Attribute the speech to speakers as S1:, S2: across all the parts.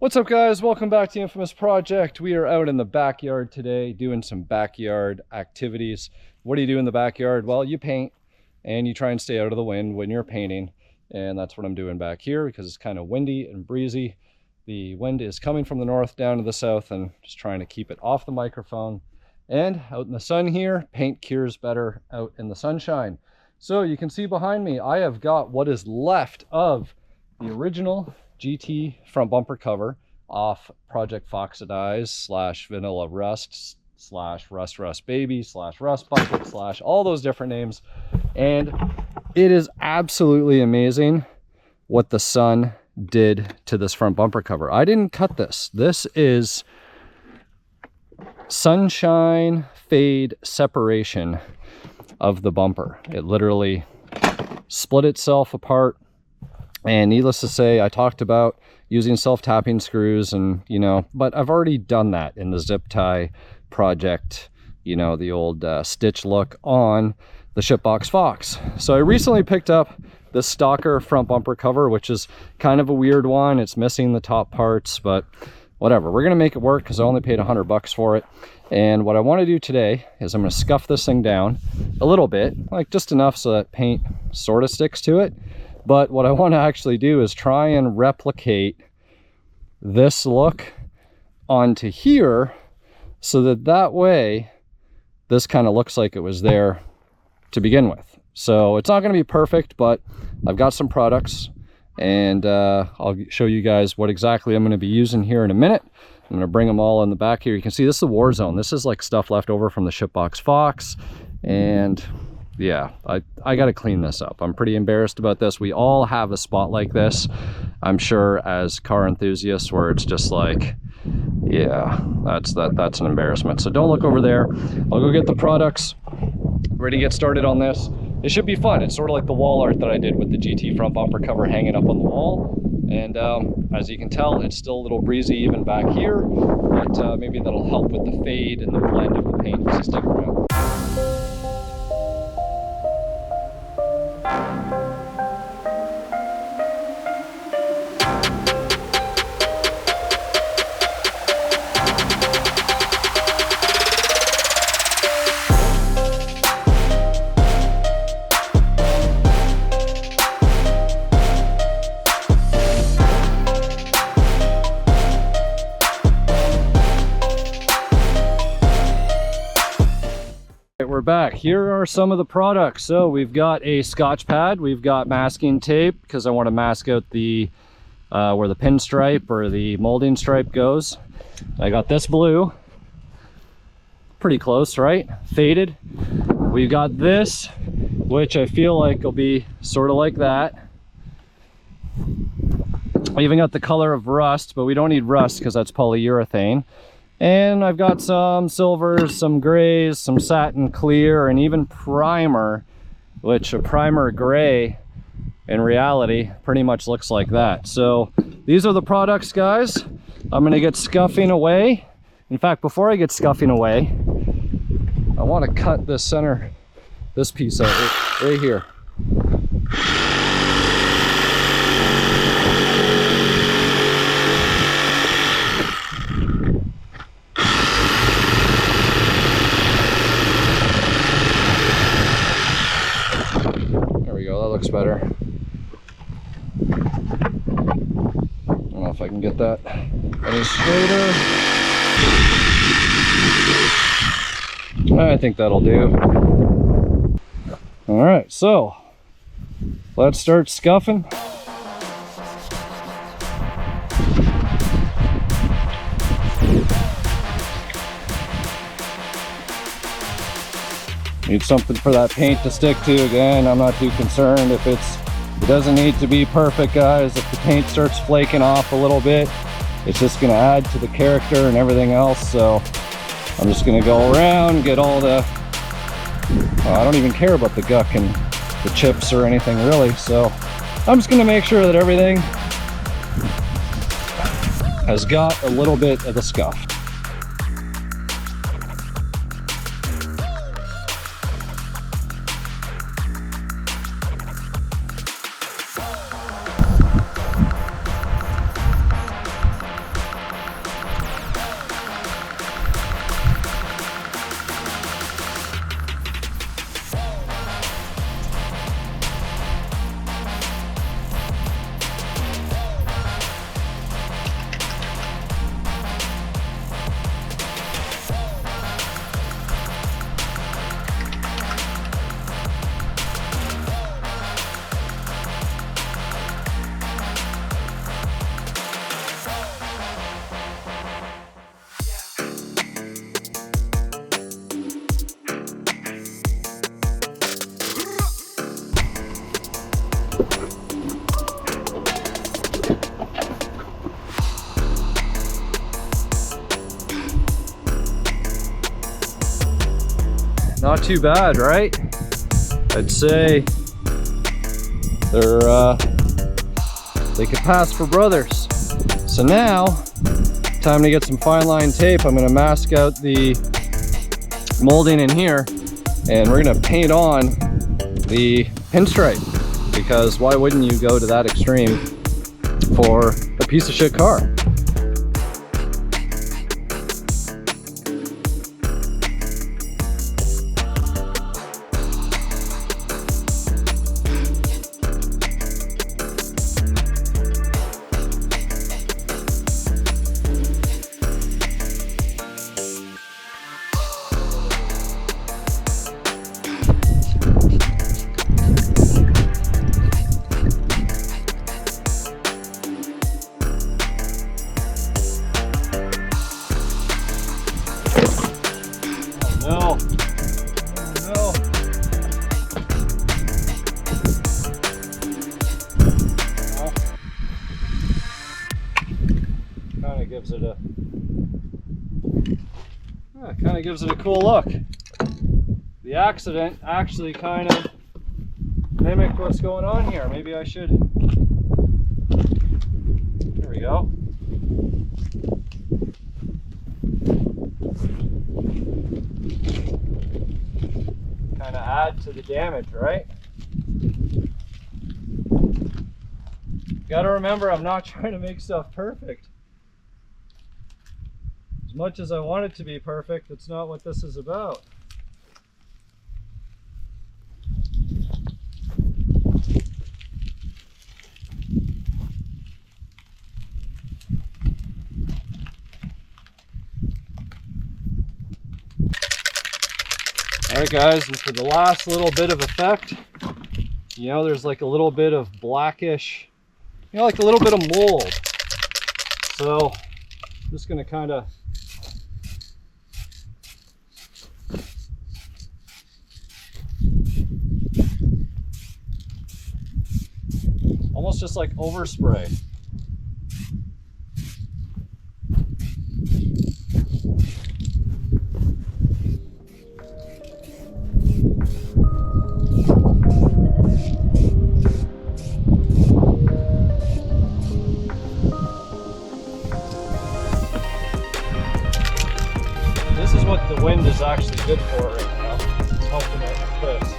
S1: What's up, guys? Welcome back to the Infamous Project. We are out in the backyard today doing some backyard activities. What do you do in the backyard? Well, you paint and you try and stay out of the wind when you're painting, and that's what I'm doing back here because it's kind of windy and breezy. The wind is coming from the north down to the south, and just trying to keep it off the microphone. And out in the sun here, paint cures better out in the sunshine. So you can see behind me, I have got what is left of the original GT front bumper cover off Project FOXIDIZED slash Vanilla Rust slash Rust Baby slash Rust Bucket slash all those different names. And it is absolutely amazing what the sun did to this front bumper cover. I didn't cut this. This is sunshine fade separation of the bumper. It literally split itself apart. And needless to say, I talked about using self-tapping screws and, but I've already done that in the zip tie project, the old stitch look on the Shipbox Fox. So I recently picked up the Stalker front bumper cover, which is kind of a weird one. It's missing the top parts, but whatever. We're gonna make it work because I only paid $100 for it. And what I want to do today is I'm going to scuff this thing down a little bit, like just enough so that paint sort of sticks to it. But what I want to actually do is try and replicate this look onto here so that way this kind of looks like it was there to begin with. So it's not going to be perfect, but I've got some products, and I'll show you guys what exactly I'm going to be using here in a minute. I'm going to bring them all in the back here. You can see this is the war zone. This is like stuff left over from the Shipbox Fox, and yeah, I got to clean this up. I'm pretty embarrassed about this. We all have a spot like this, I'm sure, as car enthusiasts, where it's just like, yeah, that's an embarrassment. So don't look over there. I'll go get the products, ready to get started on this. It should be fun. It's sort of like the wall art that I did with the GT front bumper cover hanging up on the wall. And as you can tell, it's still a little breezy even back here, but maybe that'll help with the fade and the blend of the paint. So stick around. We're back. Here are some of the products. So we've got a Scotch pad, we've got masking tape because I want to mask out the where the pinstripe or the molding stripe goes. I got this blue, pretty close, right? Faded. We've got this, which I feel like will be sort of like that. I even got the color of rust, but we don't need rust because that's polyurethane. And I've got some silvers, some grays, some satin clear, and even primer, which a primer gray in reality pretty much looks like that. So these are the products, guys. I'm gonna get scuffing away. In fact, before I get scuffing away, I want to cut this this piece out right here. Looks better. I don't know if I can get that any straighter. I think that'll do. All right, so let's start scuffing. Need something for that paint to stick to. Again, I'm not too concerned if it doesn't need to be perfect, guys. If the paint starts flaking off a little bit, it's just gonna add to the character and everything else. So I'm just gonna go around, get all the, I don't even care about the guck and the chips or anything really. So I'm just gonna make sure that everything has got a little bit of the scuff. Not too bad, right? I'd say they could pass for brothers. So now, time to get some fine line tape. I'm gonna mask out the molding in here, and we're gonna paint on the pinstripe, because why wouldn't you go to that extreme for a piece of shit car? Gives it a cool look. The accident actually kind of mimicked what's going on here. Maybe I should. There we go. Kind of add to the damage, right? Got to remember, I'm not trying to make stuff perfect. As much as I want it to be perfect, it's not what this is about. All right, guys, and for the last little bit of effect, you know, there's like a little bit of blackish, you know, like a little bit of mold. So I'm just gonna kind of almost just like overspray. This is what the wind is actually good for right now. It's helping it with this.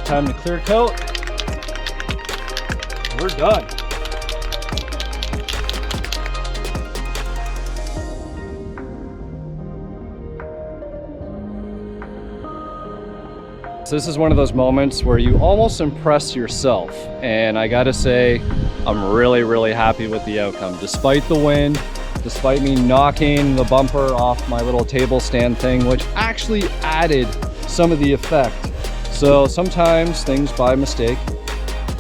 S1: Time to clear coat. We're done. So this is one of those moments where you almost impress yourself, and I gotta say, I'm really happy with the outcome. Despite the wind, despite me knocking the bumper off my little table stand thing, which actually added some of the effect. So sometimes things by mistake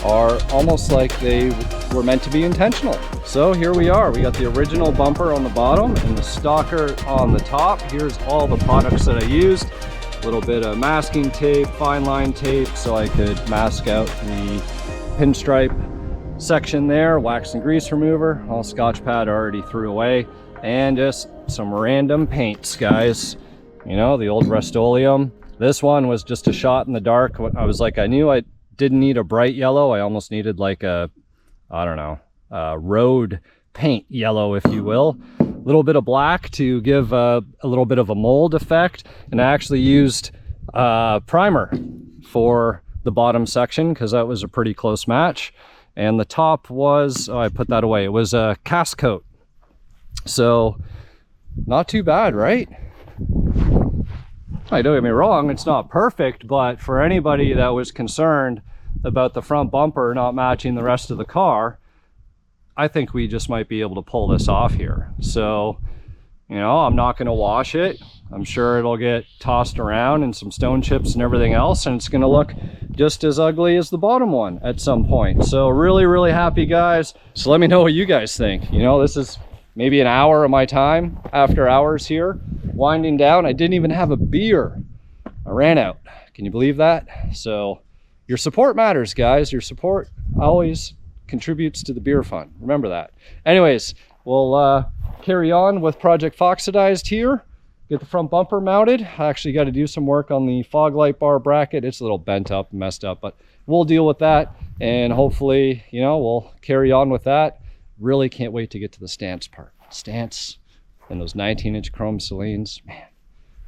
S1: are almost like they were meant to be intentional. So here we are. We got the original bumper on the bottom and the Stalker on the top. Here's all the products that I used. A little bit of masking tape, fine line tape, so I could mask out the pinstripe section there, wax and grease remover, all Scotch pad I already threw away, and just some random paints, guys. You know, the old Rust-Oleum. This one was just a shot in the dark. I was like, I knew I didn't need a bright yellow. I almost needed like a, I don't know, road paint yellow, if you will. A little bit of black to give a little bit of a mold effect. And I actually used primer for the bottom section because that was a pretty close match. And the top was, oh, I put that away. It was a cast coat. So not too bad, right? Don't get me wrong, it's not perfect, but for anybody that was concerned about the front bumper not matching the rest of the car, I think we just might be able to pull this off here. So, you know, I'm not going to wash it. I'm sure it'll get tossed around and some stone chips and everything else, and it's going to look just as ugly as the bottom one at some point. So really happy, guys. So let me know what you guys think. You know, this is maybe an hour of my time after hours here, winding down. I didn't even have a beer. I ran out. Can you believe that? So your support matters, guys. Your support always contributes to the beer fund. Remember that. Anyways, we'll carry on with Project FOXIDIZED here. Get the front bumper mounted. I actually got to do some work on the fog light bar bracket. It's a little bent up, messed up, but we'll deal with that. And hopefully, you know, we'll carry on with that. Really can't wait to get to the stance part. Stance and those 19-inch chrome Celines. Man,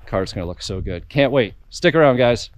S1: the car's gonna look so good. Can't wait. Stick around, guys.